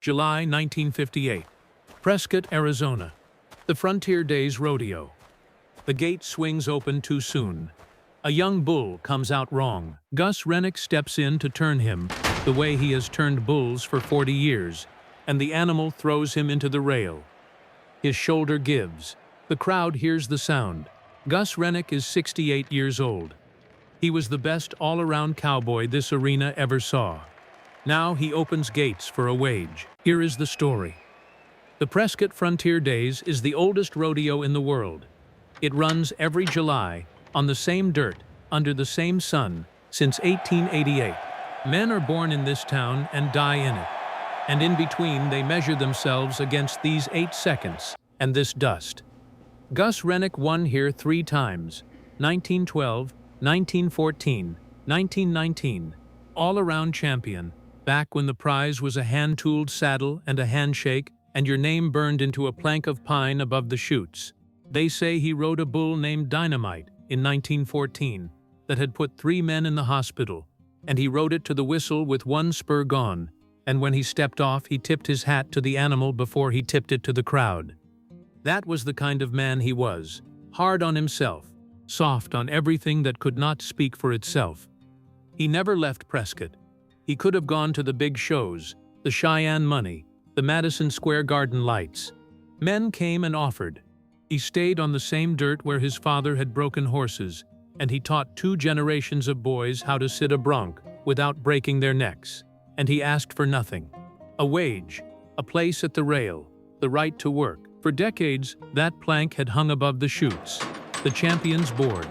July 1958. Prescott, Arizona. The Frontier Days Rodeo. The gate swings open too soon. A young bull comes out wrong. Gus Rennick steps in to turn him, the way he has turned bulls for 40 years, and the animal throws him into the rail. His shoulder gives. The crowd hears the sound. Gus Rennick is 68 years old. He was the best all-around cowboy this arena ever saw. Now he opens gates for a wage. Here is the story. The Prescott Frontier Days is the oldest rodeo in the world. It runs every July, on the same dirt, under the same sun, since 1888. Men are born in this town and die in it. And in between they measure themselves against these 8 seconds and this dust. Gus Rennick won here 3 times, 1912, 1914, 1919, all-around champion, back when the prize was a hand-tooled saddle and a handshake and your name burned into a plank of pine above the chutes. They say he rode a bull named Dynamite in 1914 that had put 3 men in the hospital, and he rode it to the whistle with 1 spur gone, and when he stepped off he tipped his hat to the animal before he tipped it to the crowd. That was the kind of man he was, hard on himself, soft on everything that could not speak for itself. He never left Prescott. He could have gone to the big shows, the Cheyenne Money, the Madison Square Garden lights. Men came and offered. He stayed on the same dirt where his father had broken horses, and he taught 2 generations of boys how to sit a bronc without breaking their necks. And he asked for nothing. A wage, a place at the rail, the right to work. For decades, that plank had hung above the chutes, the champion's board.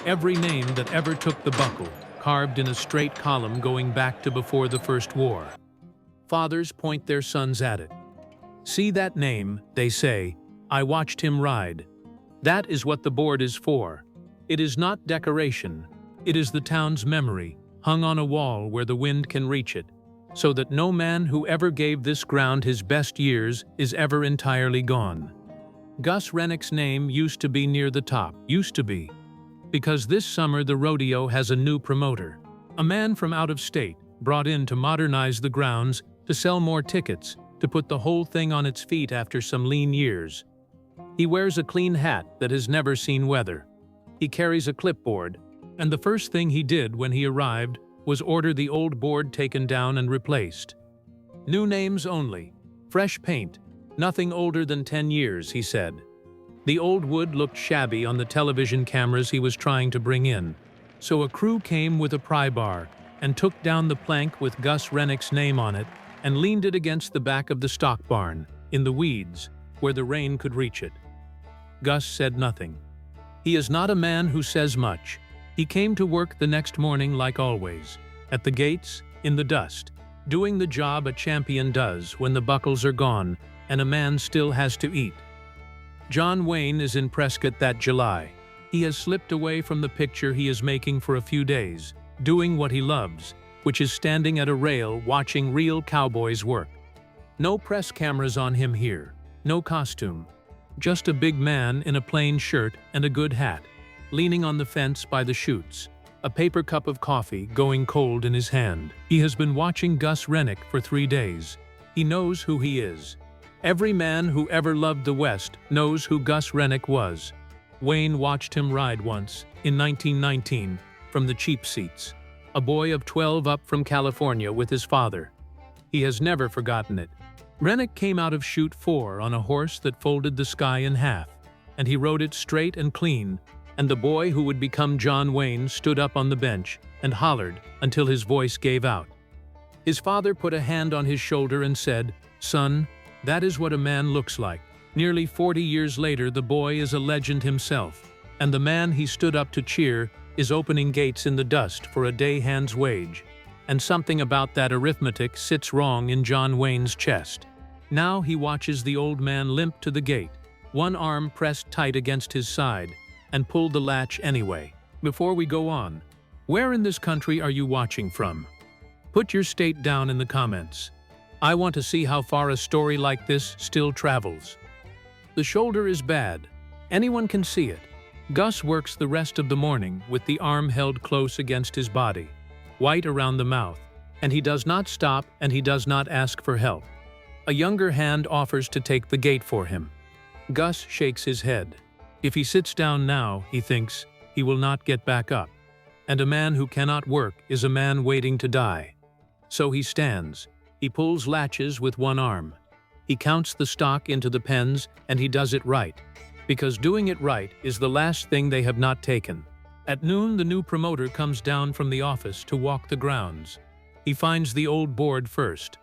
Every name that ever took the buckle, carved in a straight column going back to before the First War. Fathers point their sons at it. See that name, they say, I watched him ride. That is what the board is for. It is not decoration. It is the town's memory, hung on a wall where the wind can reach it, so that no man who ever gave this ground his best years is ever entirely gone. Gus Rennick's name used to be near the top, because this summer the rodeo has a new promoter, a man from out of state, brought in to modernize the grounds, to sell more tickets, to put the whole thing on its feet after some lean years. He wears a clean hat that has never seen weather. He carries a clipboard, and the first thing he did when he arrived was order the old board taken down and replaced. New names only, fresh paint, nothing older than 10 years, he said. The old wood looked shabby on the television cameras he was trying to bring in, so a crew came with a pry bar and took down the plank with Gus Rennick's name on it and leaned it against the back of the stock barn, in the weeds, where the rain could reach it. Gus said nothing. He is not a man who says much. He came to work the next morning like always, at the gates, in the dust, doing the job a champion does when the buckles are gone and a man still has to eat. John Wayne is in Prescott that July. He has slipped away from the picture he is making for a few days, doing what he loves, which is standing at a rail watching real cowboys work. No press cameras on him here, no costume. Just a big man in a plain shirt and a good hat, leaning on the fence by the chutes, a paper cup of coffee going cold in his hand. He has been watching Gus Rennick for 3 days. He knows who he is. Every man who ever loved the West knows who Gus Rennick was. Wayne watched him ride once, in 1919, from the cheap seats, a boy of 12 up from California with his father. He has never forgotten it. Rennick came out of chute 4 on a horse that folded the sky in half, and he rode it straight and clean, and the boy who would become John Wayne stood up on the bench and hollered until his voice gave out. His father put a hand on his shoulder and said, "Son, that is what a man looks like." Nearly 40 years later, the boy is a legend himself, and the man he stood up to cheer is opening gates in the dust for a day hand's wage. And something about that arithmetic sits wrong in John Wayne's chest. Now he watches the old man limp to the gate, one arm pressed tight against his side, and pull the latch anyway. Before we go on, where in this country are you watching from? Put your state down in the comments. I want to see how far a story like this still travels. The shoulder is bad. Anyone can see it. Gus works the rest of the morning with the arm held close against his body, white around the mouth, and he does not stop and he does not ask for help. A younger hand offers to take the gate for him. Gus shakes his head. If he sits down now, he thinks, he will not get back up. And a man who cannot work is a man waiting to die. So he stands. He pulls latches with one arm. He counts the stock into the pens, and he does it right. Because doing it right is the last thing they have not taken. At noon, the new promoter comes down from the office to walk the grounds. He finds the old board first.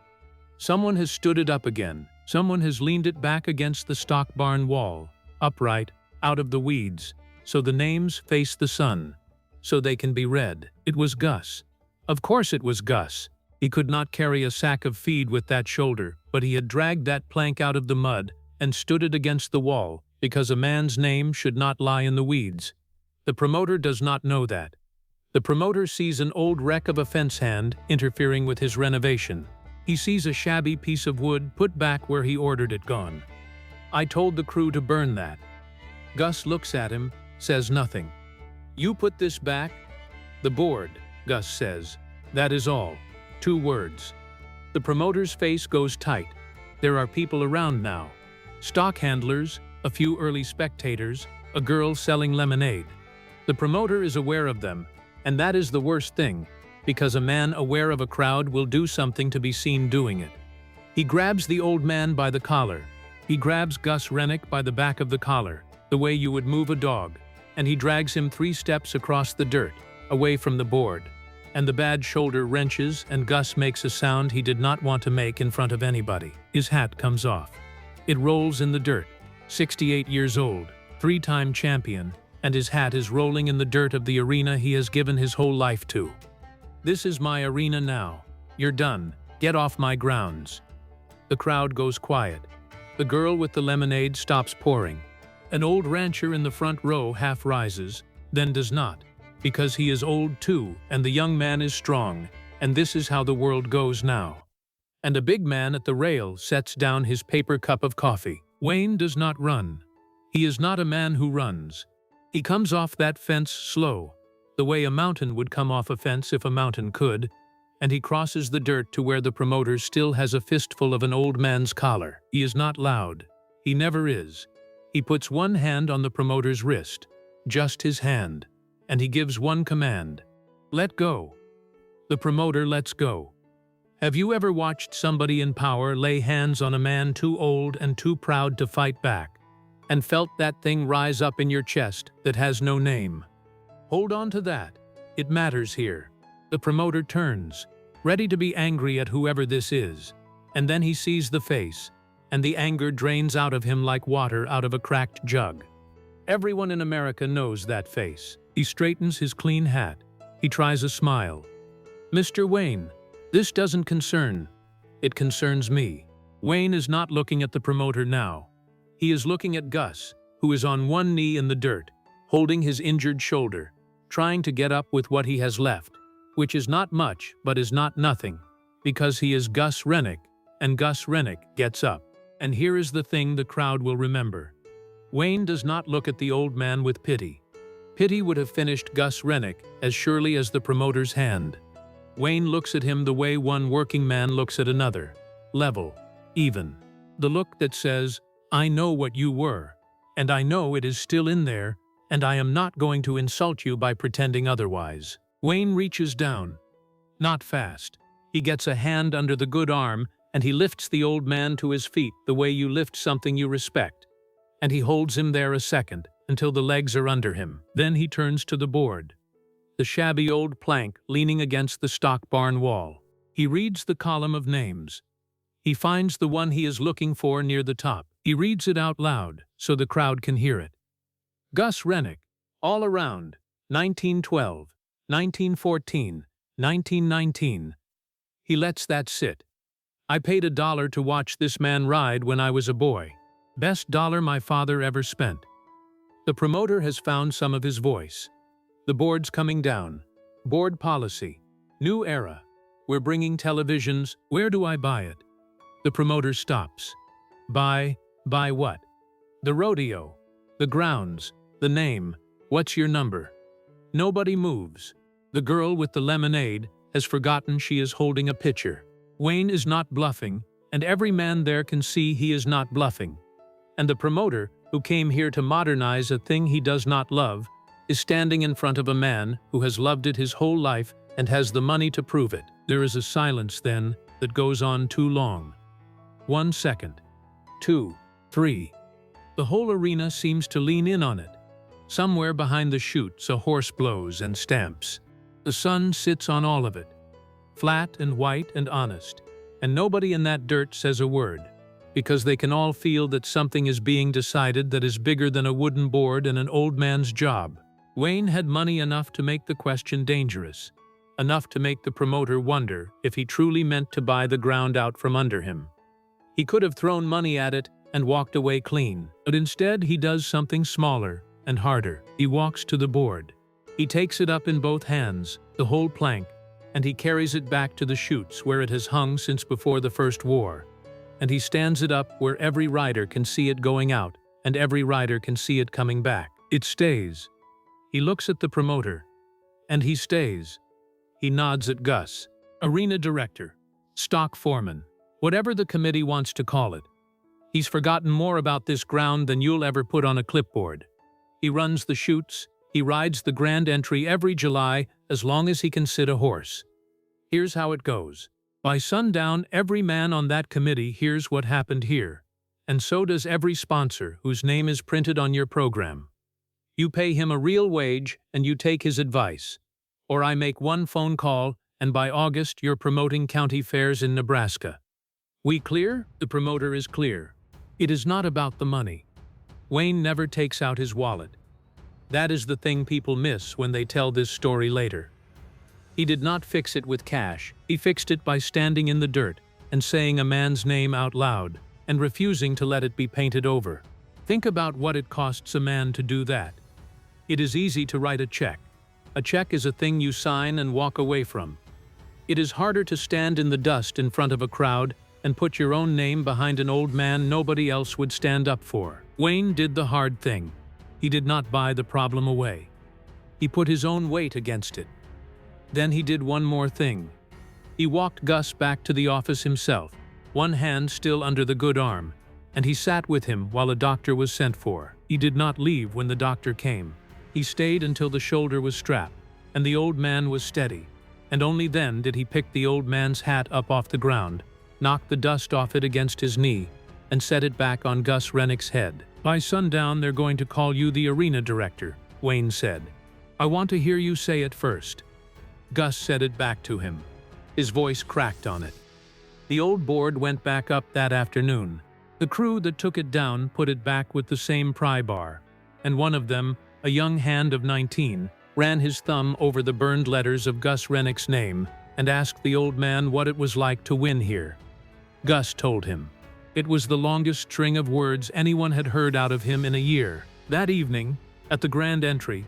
Someone has stood it up again. Someone has leaned it back against the stock barn wall, upright, out of the weeds, so the names face the sun, so they can be read. It was Gus. Of course it was Gus. He could not carry a sack of feed with that shoulder, but he had dragged that plank out of the mud and stood it against the wall, because a man's name should not lie in the weeds. The promoter does not know that. The promoter sees an old wreck of a fence hand interfering with his renovation. He sees a shabby piece of wood put back where he ordered it gone. I told the crew to burn that. Gus looks at him, says nothing. You put this back? The board, Gus says. That is all. 2 words. The promoter's face goes tight. There are people around now. Stock handlers, a few early spectators, a girl selling lemonade. The promoter is aware of them, and that is the worst thing, because a man aware of a crowd will do something to be seen doing it. He grabs the old man by the collar. He grabs Gus Rennick by the back of the collar, the way you would move a dog, and he drags him 3 steps across the dirt, away from the board. And the bad shoulder wrenches, and Gus makes a sound he did not want to make in front of anybody. His hat comes off. It rolls in the dirt. 68 years old, 3-time champion, and his hat is rolling in the dirt of the arena he has given his whole life to. This is my arena now. You're done. Get off my grounds. The crowd goes quiet. The girl with the lemonade stops pouring. An old rancher in the front row half rises, then does not, because he is old too, and the young man is strong, and this is how the world goes now. And a big man at the rail sets down his paper cup of coffee. Wayne does not run. He is not a man who runs. He comes off that fence slow, the way a mountain would come off a fence if a mountain could, and he crosses the dirt to where the promoter still has a fistful of an old man's collar. He is not loud. He never is. He puts one hand on the promoter's wrist, just his hand, and he gives one command. Let go. The promoter lets go. Have you ever watched somebody in power lay hands on a man too old and too proud to fight back, and felt that thing rise up in your chest that has no name? Hold on to that. It matters here. The promoter turns, ready to be angry at whoever this is, and then he sees the face, and the anger drains out of him like water out of a cracked jug. Everyone in America knows that face. He straightens his clean hat. He tries a smile. Mr. Wayne, this doesn't concern. It concerns me. Wayne is not looking at the promoter now. He is looking at Gus, who is on one knee in the dirt, holding his injured shoulder, trying to get up with what he has left, which is not much but is not nothing, because he is Gus Rennick, and Gus Rennick gets up. And here is the thing the crowd will remember. Wayne does not look at the old man with pity. Pity would have finished Gus Rennick as surely as the promoter's hand. Wayne looks at him the way one working man looks at another, level, even. The look that says, I know what you were, and I know it is still in there, and I am not going to insult you by pretending otherwise. Wayne reaches down. Not fast. He gets a hand under the good arm, and he lifts the old man to his feet the way you lift something you respect. And he holds him there a second, until the legs are under him. Then he turns to the board. The shabby old plank leaning against the stock barn wall. He reads the column of names. He finds the one he is looking for near the top. He reads it out loud, so the crowd can hear it. Gus Rennick, all around, 1912, 1914, 1919. He lets that sit. I paid $1 to watch this man ride when I was a boy. Best dollar my father ever spent. The promoter has found some of his voice. The board's coming down. Board policy. New era. We're bringing televisions. Where do I buy it? The promoter stops. Buy what? The rodeo. The grounds. The name. What's your number? Nobody moves. The girl with the lemonade has forgotten she is holding a pitcher. Wayne is not bluffing, and every man there can see he is not bluffing. And the promoter, who came here to modernize a thing he does not love, is standing in front of a man who has loved it his whole life and has the money to prove it. There is a silence then that goes on too long. 1 second. 2. 3. The whole arena seems to lean in on it. Somewhere behind the chutes a horse blows and stamps. The sun sits on all of it, flat and white and honest, and nobody in that dirt says a word, because they can all feel that something is being decided that is bigger than a wooden board and an old man's job. Wayne had money enough to make the question dangerous, enough to make the promoter wonder if he truly meant to buy the ground out from under him. He could have thrown money at it and walked away clean, but instead he does something smaller and harder. He walks to the board. He takes it up in both hands, the whole plank, and he carries it back to the chutes where it has hung since before the First War. And he stands it up where every rider can see it going out, and every rider can see it coming back. It stays. He looks at the promoter, and he stays. He nods at Gus, arena director, stock foreman, whatever the committee wants to call it. He's forgotten more about this ground than you'll ever put on a clipboard. He runs the chutes. He rides the grand entry every July as long as he can sit a horse. Here's how it goes. By sundown, every man on that committee hears what happened here, and so does every sponsor whose name is printed on your program. You pay him a real wage and you take his advice. Or I make one phone call and by August you're promoting county fairs in Nebraska. We clear? The promoter is clear. It is not about the money. Wayne never takes out his wallet. That is the thing people miss when they tell this story later. He did not fix it with cash. He fixed it by standing in the dirt and saying a man's name out loud and refusing to let it be painted over. Think about what it costs a man to do that. It is easy to write a check. A check is a thing you sign and walk away from. It is harder to stand in the dust in front of a crowd and put your own name behind an old man nobody else would stand up for. Wayne did the hard thing. He did not buy the problem away. He put his own weight against it. Then he did one more thing. He walked Gus back to the office himself, one hand still under the good arm, and he sat with him while a doctor was sent for. He did not leave when the doctor came. He stayed until the shoulder was strapped, and the old man was steady, and only then did he pick the old man's hat up off the ground, knock the dust off it against his knee, and set it back on Gus Rennick's head. By sundown they're going to call you the arena director, Wayne said. I want to hear you say it first. Gus said it back to him. His voice cracked on it. The old board went back up that afternoon. The crew that took it down put it back with the same pry bar, and one of them, a young hand of 19, ran his thumb over the burned letters of Gus Rennick's name and asked the old man what it was like to win here. Gus told him. It was the longest string of words anyone had heard out of him in a year. That evening, at the grand entry,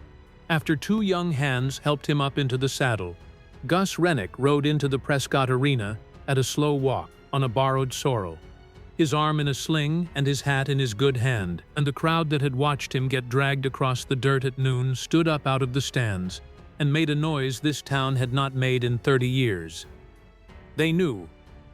after two young hands helped him up into the saddle, Gus Rennick rode into the Prescott arena at a slow walk on a borrowed sorrel, his arm in a sling and his hat in his good hand, and the crowd that had watched him get dragged across the dirt at noon stood up out of the stands and made a noise this town had not made in 30 years. They knew.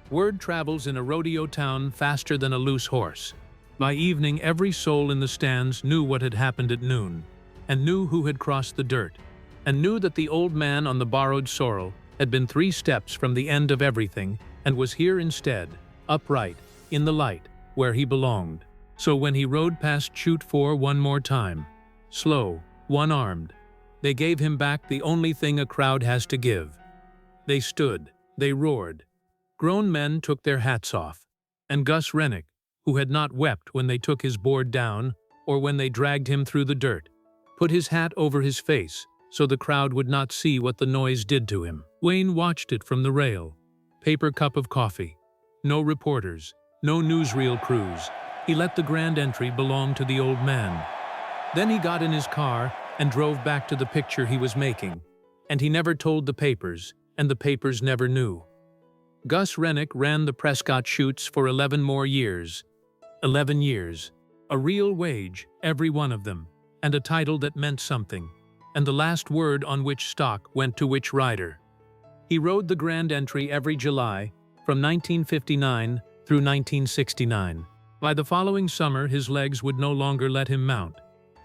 Word travels in a rodeo town faster than a loose horse. By evening, every soul in the stands knew what had happened at noon, and knew who had crossed the dirt, and knew that the old man on the borrowed sorrel had been 3 steps from the end of everything and was here instead, upright, in the light, where he belonged. So when he rode past chute 4 one more time, slow, one-armed, they gave him back the only thing a crowd has to give. They stood, they roared. Grown men took their hats off, and Gus Rennick, who had not wept when they took his board down or when they dragged him through the dirt, put his hat over his face so the crowd would not see what the noise did to him. Wayne watched it from the rail. Paper cup of coffee. No reporters, no newsreel crews. He let the grand entry belong to the old man. Then he got in his car and drove back to the picture he was making, and he never told the papers, and the papers never knew. Gus Rennick ran the Prescott chutes for 11 more years. 11 years. A real wage, every one of them, and a title that meant something, and the last word on which stock went to which rider. He rode the grand entry every July, from 1959 through 1969. By the following summer, his legs would no longer let him mount,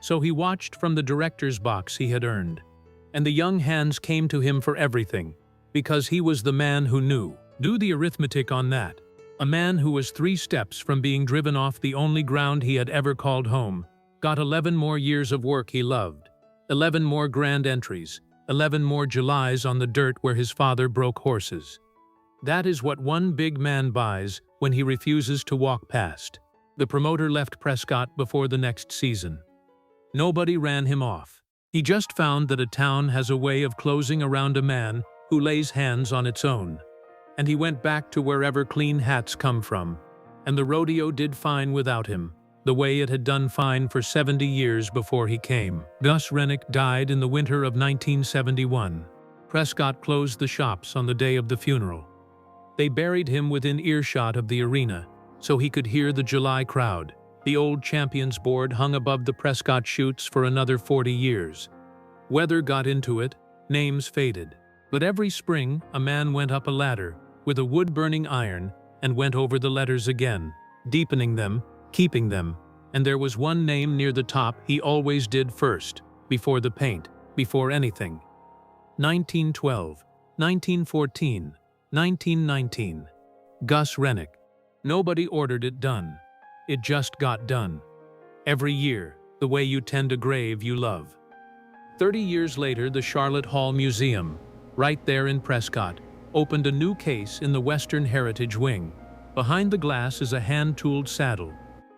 so he watched from the director's box he had earned. And the young hands came to him for everything, because he was the man who knew. Do the arithmetic on that. A man who was 3 steps from being driven off the only ground he had ever called home, got 11 more years of work he loved, 11 more grand entries, 11 more Julys on the dirt where his father broke horses. That is what one big man buys when he refuses to walk past. The promoter left Prescott before the next season. Nobody ran him off. He just found that a town has a way of closing around a man who lays hands on its own. And he went back to wherever clean hats come from. And the rodeo did fine without him, the way it had done fine for 70 years before he came. Gus Rennick died in the winter of 1971. Prescott closed the shops on the day of the funeral. They buried him within earshot of the arena, so he could hear the July crowd. The old champions board hung above the Prescott chutes for another 40 years. Weather got into it, names faded. But every spring, a man went up a ladder with a wood-burning iron and went over the letters again, deepening them, keeping them, and there was one name near the top he always did first, before the paint, before anything. 1912, 1914, 1919. Gus Rennick. Nobody ordered it done. It just got done. Every year, the way you tend a grave you love. 30 years later, the Charlotte Hall Museum, right there in Prescott, opened a new case in the Western Heritage Wing. Behind the glass is a hand-tooled saddle,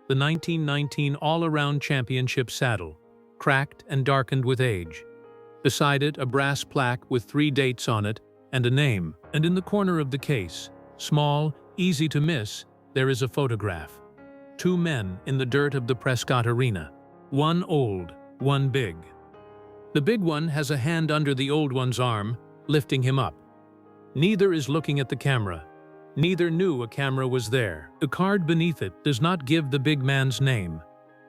the 1919 All-Around Championship saddle, cracked and darkened with age. Beside it, a brass plaque with 3 dates on it and a name. And in the corner of the case, small, easy to miss, there is a photograph. 2 men in the dirt of the Prescott Arena. One old, one big. The big one has a hand under the old one's arm, lifting him up. Neither is looking at the camera. Neither knew a camera was there. The card beneath it does not give the big man's name.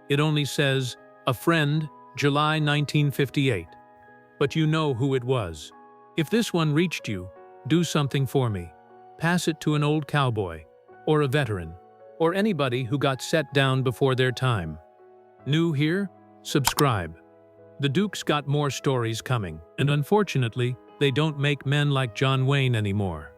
It only says, "A friend, July 1958. But you know who it was. If this one reached you, do something for me. Pass it to an old cowboy, or a veteran, or anybody who got set down before their time. New here? Subscribe. The Duke's got more stories coming, and unfortunately, they don't make men like John Wayne anymore.